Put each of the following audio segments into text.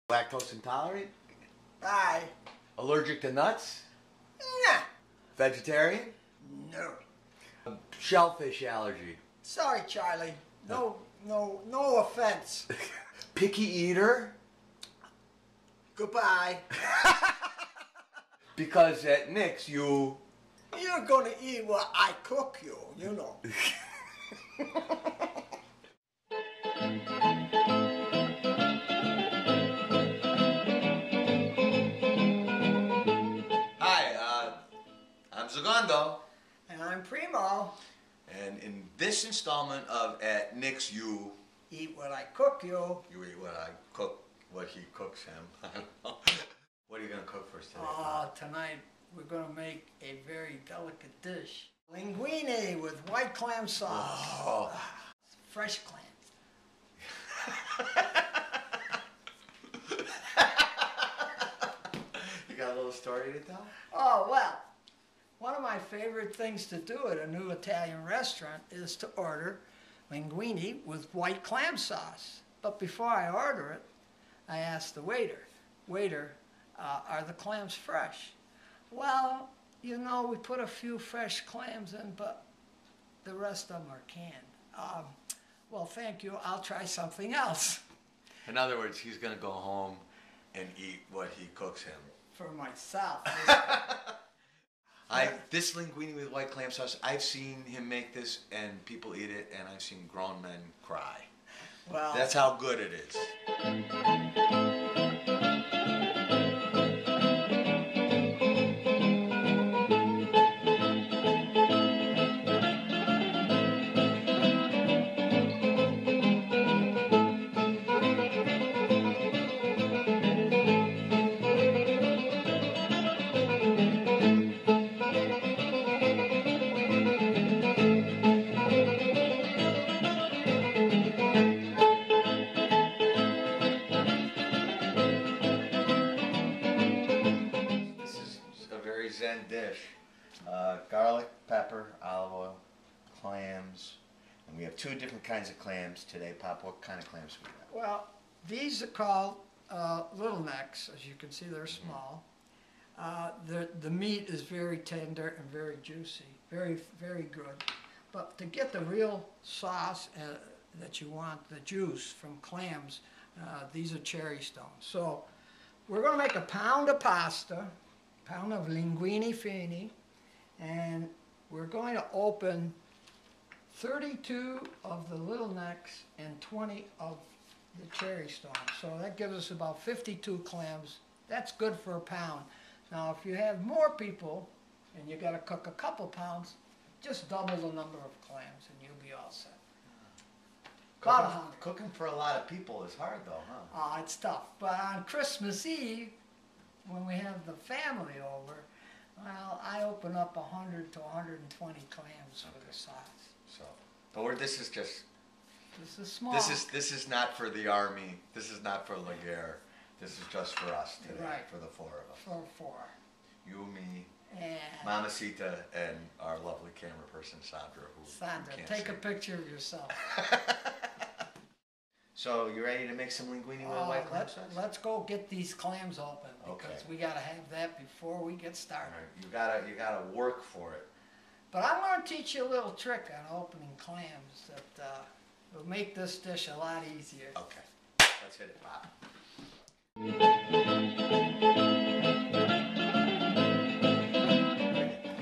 Lactose intolerant? Aye. Allergic to nuts? Nah. Vegetarian? No. Shellfish allergy? Sorry, Charlie. No offense. Picky eater? Goodbye. Because at Nick's you're gonna eat what I cook you, you know. Hi, I'm Zagondo. And I'm Primo. And in this installment of At Nick's You Eat what I cook you. You eat what I cook, what he cooks him. I don't know. What are you going to cook for us today? Tonight we're gonna make a very delicate dish. Linguine with white clam sauce. Oh. Fresh clam. You got a little story to tell? Oh, well, one of my favorite things to do at a new Italian restaurant is to order linguine with white clam sauce. But before I order it, I ask the waiter, are the clams fresh? Well, you know, we put a few fresh clams in, but the rest of them are canned. Well, thank you. I'll try something else. In other words, he's going to go home and eat what he cooks him. For myself. This linguine with white clam sauce, I've seen him make this and people eat it, and I've seen grown men cry. Well, that's how good it is. Zen dish. Garlic, pepper, olive oil, clams, and we have two different kinds of clams today. Pop, what kind of clams we got? well, these are called little necks. As you can see, they're small. The meat is very tender and very juicy, very, very good. But to get the real sauce that you want, the juice from clams, these are cherry stones. So we're going to make a pound of pasta, pound of linguine fini, and we're going to open 32 of the little necks and 20 of the cherry stones. So that gives us about 52 clams. That's good for a pound. Now if you have more people and you got to cook a couple pounds, just double the number of clams and you'll be all set. Cooking for a lot of people is hard though, huh? It's tough. But on Christmas Eve, when we have the family over, well, I open up 100 to 120 clams for the sauce. So, but this is just. This is small. This is not for the army. This is not for La Guerre. This is just for us today. Right. For the four of us. For four. You, me, and Mamacita, and our lovely camera person Sandra. Sandra, take a picture of yourself. So you ready to make some linguine with white clam sauce? Let's go get these clams open because we gotta have that before we get started. Right. You gotta work for it. But I'm gonna teach you a little trick on opening clams that will make this dish a lot easier. Okay, let's hit it, Pop.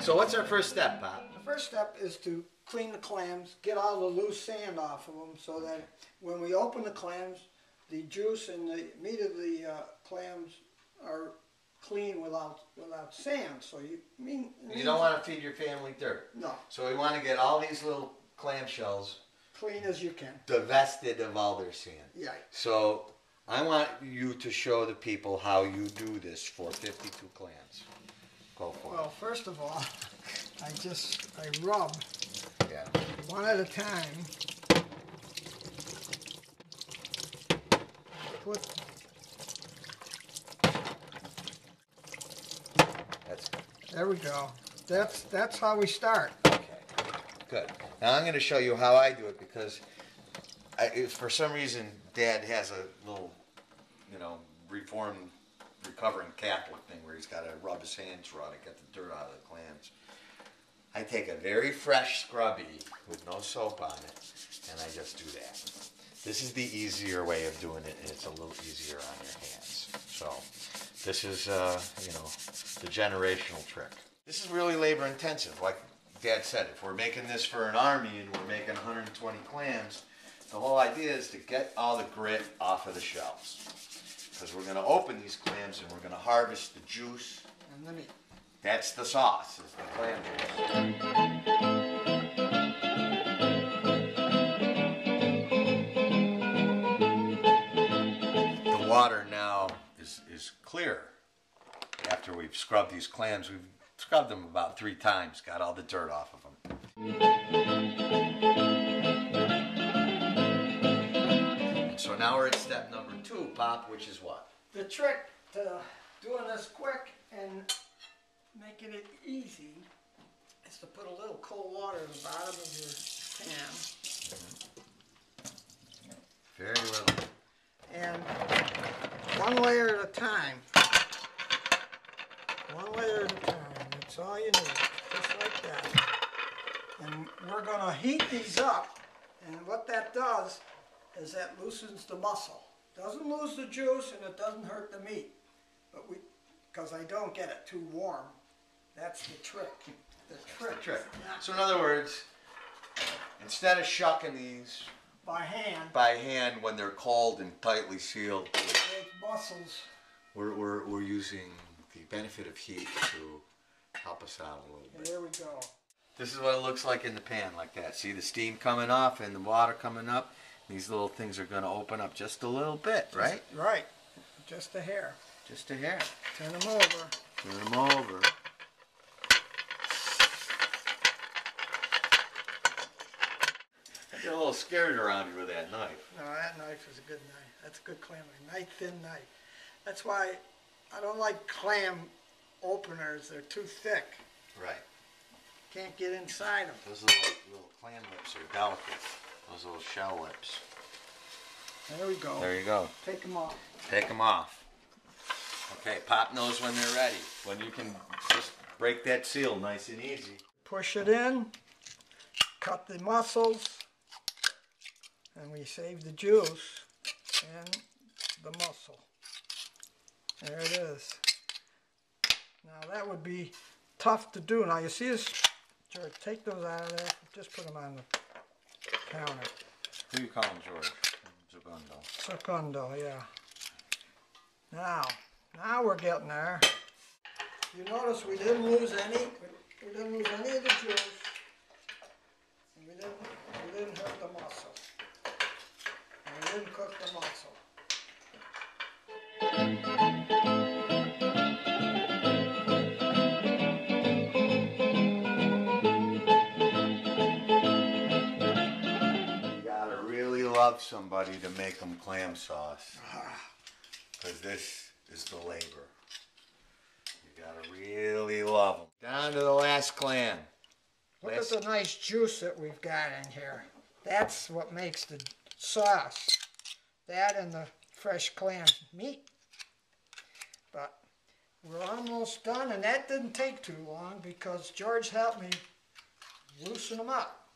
So what's our first step, Pop? The first step is to clean the clams, get all the loose sand off of them so that when we open the clams, the juice and the meat of the clams are clean without sand. So you don't want to feed your family dirt. No. So we want to get all these little clam shells clean as you can, divested of all their sand. Yeah. So I want you to show the people how you do this for 52 clams. Go for it. Well, first of all, I rub one at a time. There we go. That's how we start. Okay, good. Now I'm going to show you how I do it because for some reason Dad has a little, Reformed, recovering Catholic thing where he's got to rub his hands raw to get the dirt out of the clams. I take a very fresh scrubby with no soap on it, and I just do that. This is the easier way of doing it, and it's a little easier on your hands. So this is, the generational trick. This is really labor intensive. Like Dad said, if we're making this for an army and we're making 120 clams, the whole idea is to get all the grit off of the shells. Because we're going to open these clams and we're going to harvest the juice. And the meat. That's the sauce, is the clam juice. The water now is clear. After we've scrubbed these clams, we've scrubbed them about 3 times, got all the dirt off of them. And so now we're at step number 2, Pop, which is what? The trick to doing this quick and making it easy is to put a little cold water at the bottom of your pan. Very little. And one layer at a time. One layer at a time. That's all you need. Just like that. And we're going to heat these up. And what that does is that loosens the muscle. Doesn't lose the juice and it doesn't hurt the meat. But because I don't get it too warm. That's the trick. The trick. Yeah. So in other words, instead of shucking these by hand when they're cold and tightly sealed, with muscles, we're using the benefit of heat to help us out a little bit. There we go. This is what it looks like in the pan, like that. See the steam coming off and the water coming up? These little things are going to open up just a little bit, right? Right. Just a hair. Just a hair. Turn them over. Turn them over. I get a little scared around you with that knife. No, that knife is a good knife. That's a good clam. A nice thin knife. That's why I don't like clam openers. They're too thick. Right. Can't get inside them. Those little clam lips are delicate. Those little shell lips. There we go. There you go. Take them off. Take them off. Okay, Pop knows when they're ready. When you can just break that seal nice and easy. Push it in. Cut the muscles. And we save the juice and the muscle. There it is. Now that would be tough to do. Now you see this, George, take those out of there. Just put them on the counter. Who do you call him, George? Secondo, yeah. Now we're getting there. You notice we didn't lose any. We didn't lose any of the juice. And we didn't hurt the muscle. And we didn't cook the muscle. You gotta really love somebody to make them clam sauce. Because this is the labor. You gotta really love them. Down to the last clam. Look at the nice juice that we've got in here. That's what makes the sauce. That and the fresh clam meat. But we're almost done, and that didn't take too long because George helped me loosen them up.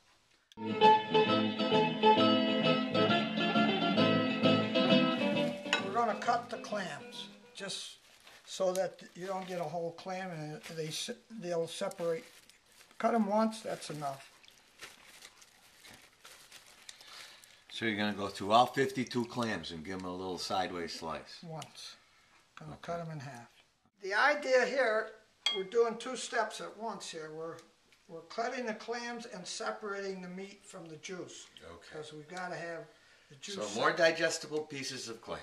We're going to cut the clams just so that you don't get a whole clam and they'll separate. Cut them once, that's enough. So you're going to go through all 52 clams and give them a little sideways slice. Once. Going to cut them in half. The idea here, we're doing 2 steps at once here. We're cutting the clams and separating the meat from the juice. Okay. Because we've got to have the juice. So more digestible pieces of clam.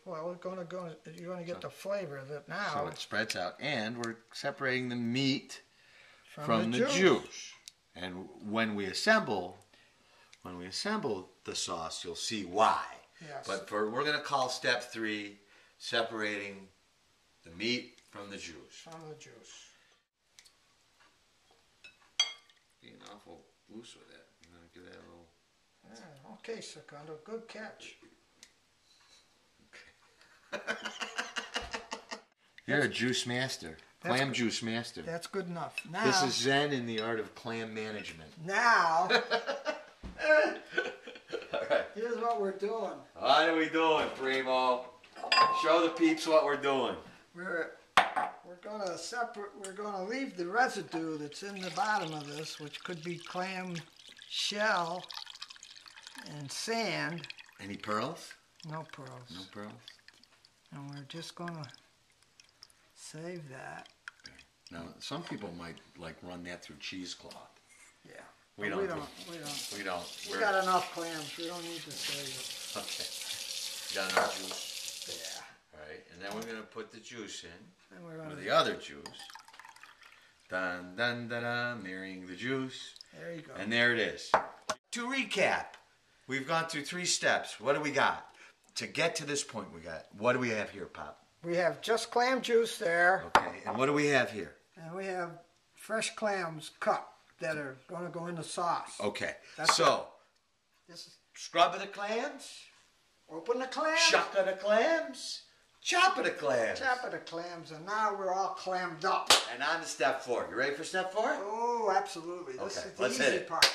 Well, you're going to get the flavor of it now. So it spreads out, and we're separating the meat from the juice. juice. And when we assemble the sauce, you'll see why. Yes. But we're going to call step 3 separating the meat from the juice. From the juice. Being awful loose with it. I'm going to give that a little... Yeah, okay, Secondo, good catch. Okay. You're a juice master. Clam juice master. That's good enough. Now, This is Zen in the art of clam management. now, All right. here's what we're doing. What are we doing, Primo? Show the peeps what we're doing. We're gonna separate. We're gonna leave the residue that's in the bottom of this, which could be clam shell and sand. Any pearls? No pearls. No pearls. And we're just gonna save that. Now, some people might like run that through cheesecloth. Yeah. We But don't. We don't. We We're, got enough clams. We don't need to save it. okay. Got enough juice. Yeah. All right, and then we're gonna put the juice in. And we're Or gonna. the other juice. Dun dun dun dun. Marrying the juice. There you go. And there it is. To recap, we've gone through 3 steps. What do we got? To get to this point, what do we have here, Pop? We have just clam juice there, Okay, and what do we have here? and we have fresh clams cut that are going to go in the sauce. Okay, That's so This is, scrub of the clams, open the clams, shuck of the clams, chop of the clams. chop of the clams, and now we're all clammed up. And on to step 4. You ready for step 4? Oh, absolutely. This Okay, is the let's easy hit it. part.